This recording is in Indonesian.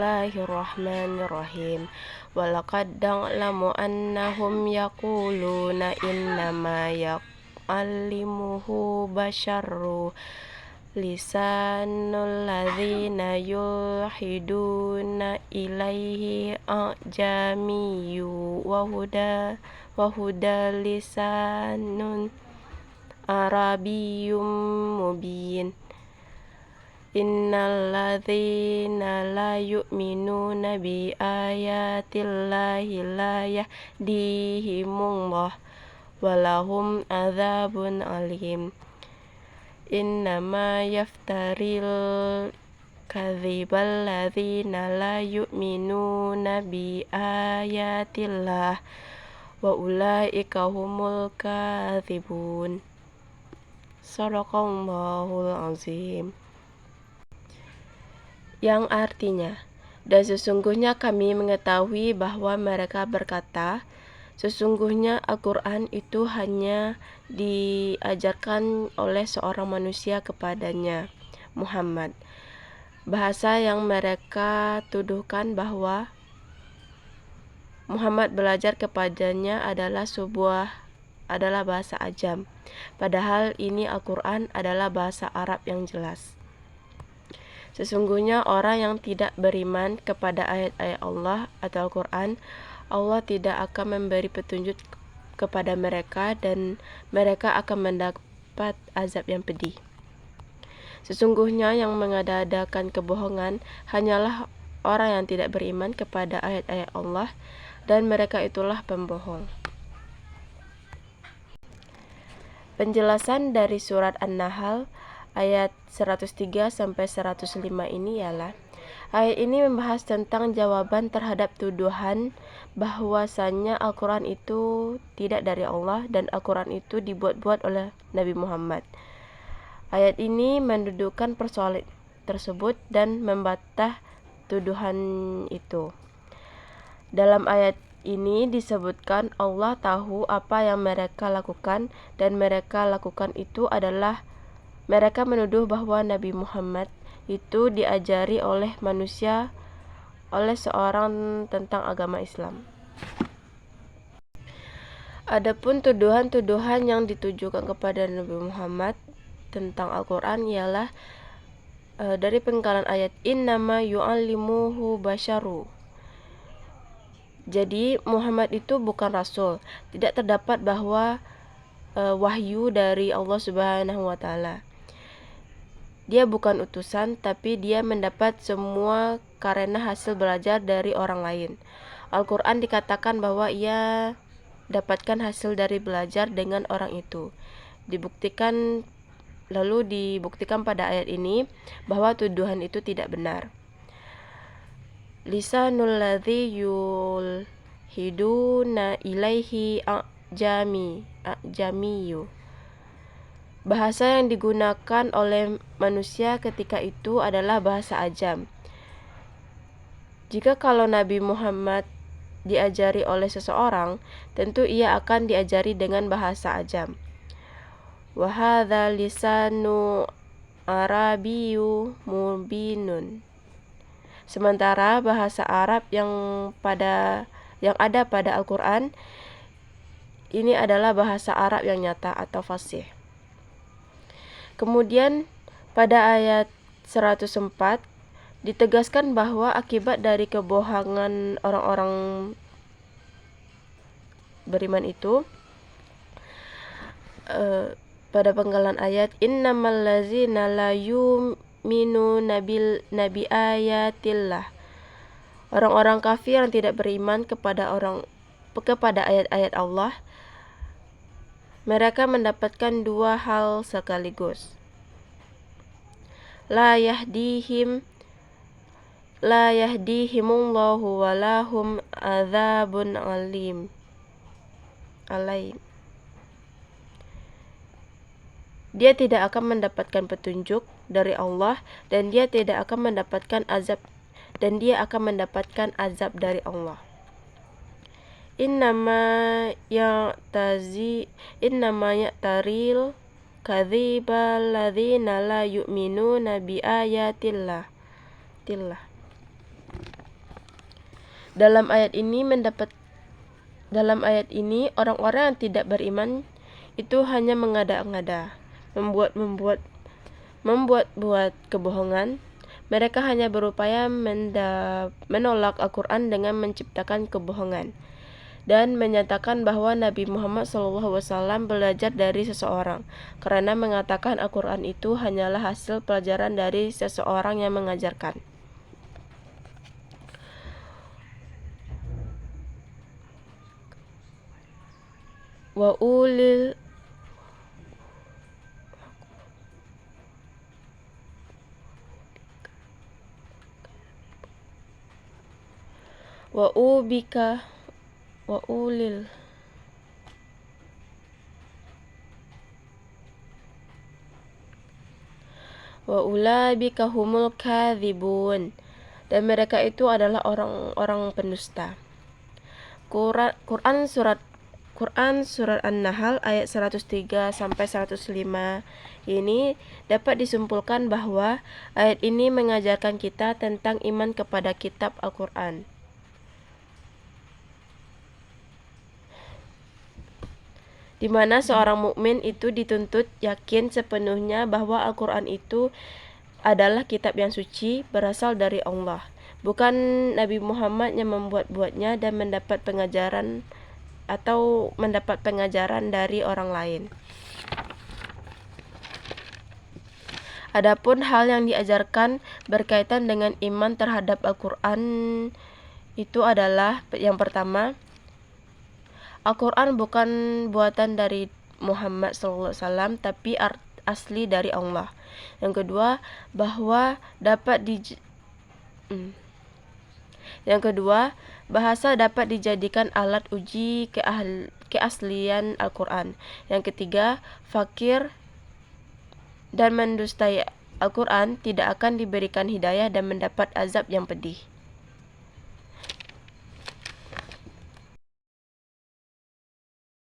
Bismillahirrahmanirrahim. Walaqad na'lamu annahum yaquluna innama ya'allimuhu basharru lisanul ladzina yulhiduna ilaihi ajamiyyu wa huda lisanun arabiyyum mubin. Innal ladzina la yu'minuna bi ayatillahi la yahdihimullah walahum adzabun alim. Innama yaftaril kadzibal ladzina la yu'minuna bi ayatillah wa ulaika humul kadzibun. Shadaqallahul azim. Yang artinya, dan sesungguhnya kami mengetahui bahwa mereka berkata, sesungguhnya Al-Quran itu hanya diajarkan oleh seorang manusia kepadanya, Muhammad. Bahasa yang mereka tuduhkan bahwa Muhammad belajar kepadanya adalah bahasa ajam. Padahal ini Al-Quran adalah bahasa Arab yang jelas. Sesungguhnya orang yang tidak beriman kepada ayat-ayat Allah atau Al-Quran, Allah tidak akan memberi petunjuk kepada mereka dan mereka akan mendapat azab yang pedih. Sesungguhnya yang mengada-adakan kebohongan hanyalah orang yang tidak beriman kepada ayat-ayat Allah dan mereka itulah pembohong. Penjelasan dari surat An-Nahl ayat 103 sampai 105 ini ialah ayat ini membahas tentang jawaban terhadap tuduhan bahwasanya Al-Quran itu tidak dari Allah dan Al-Quran itu dibuat-buat oleh Nabi Muhammad. Ayat ini mendudukkan persoalan tersebut dan membantah tuduhan itu. Dalam ayat ini disebutkan Allah tahu apa yang mereka lakukan dan mereka lakukan itu adalah mereka menuduh bahwa Nabi Muhammad itu diajari oleh manusia oleh seorang tentang agama Islam. Adapun tuduhan-tuduhan yang ditujukan kepada Nabi Muhammad tentang Al-Quran ialah dari penggalan ayat innama yu'allimuhu basyaru. Jadi Muhammad itu bukan rasul, tidak terdapat bahwa wahyu dari Allah Subhanahu wa taala. Dia bukan utusan, tapi dia mendapat semua karena hasil belajar dari orang lain. Al-Quran dikatakan bahwa ia dapatkan hasil dari belajar dengan orang itu. Lalu dibuktikan pada ayat ini bahwa tuduhan itu tidak benar. Lisanul ladzi yulhiduna ilaihi ajamiyyu. Bahasa yang digunakan oleh manusia ketika itu adalah bahasa ajam. Jika kalau Nabi Muhammad diajari oleh seseorang, tentu ia akan diajari dengan bahasa ajam. Wa hadzal lisanu arabiyyu mubinun. Sementara bahasa Arab yang ada pada Al-Quran ini adalah bahasa Arab yang nyata atau fasih. Kemudian pada ayat 104 ditegaskan bahwa akibat dari kebohongan orang-orang beriman itu pada penggalan ayat innamal ladzina la yu'minuna bil nabi ayatillah. Orang-orang kafir yang tidak beriman kepada ayat-ayat Allah, mereka mendapatkan dua hal sekaligus. La yahdihimullahu wa lahum adzabun alim. Dia tidak akan mendapatkan petunjuk dari Allah dan dia akan mendapatkan azab dari Allah. Innama ya'taril kadzibal ladzina la yu'minuna bi ayatillah. Dalam ayat ini orang-orang yang tidak beriman itu hanya mengada-ngada, membuat kebohongan. Mereka hanya berupaya menolak Al-Quran dengan menciptakan kebohongan dan menyatakan bahwa Nabi Muhammad SAW belajar dari seseorang, karena mengatakan Al-Quran itu hanyalah hasil pelajaran dari seseorang yang mengajarkan. Wa ulaika humul kadzibun, dan mereka itu adalah orang-orang pendusta. Quran surat An-Nahl ayat 103 sampai 105 ini dapat disimpulkan bahwa ayat ini mengajarkan kita tentang iman kepada kitab Al-Quran. Di mana seorang mukmin itu dituntut yakin sepenuhnya bahwa Al-Quran itu adalah kitab yang suci, berasal dari Allah, bukan Nabi Muhammad yang membuat-buatnya dan mendapat pengajaran dari orang lain. Adapun hal yang diajarkan berkaitan dengan iman terhadap Al-Quran itu adalah, yang pertama, Al-Quran bukan buatan dari Muhammad SAW, tapi asli dari Allah. Yang kedua, bahasa dapat dijadikan alat uji keaslian Al-Quran. Yang ketiga, fakir dan mendustai Al-Quran tidak akan diberikan hidayah dan mendapat azab yang pedih.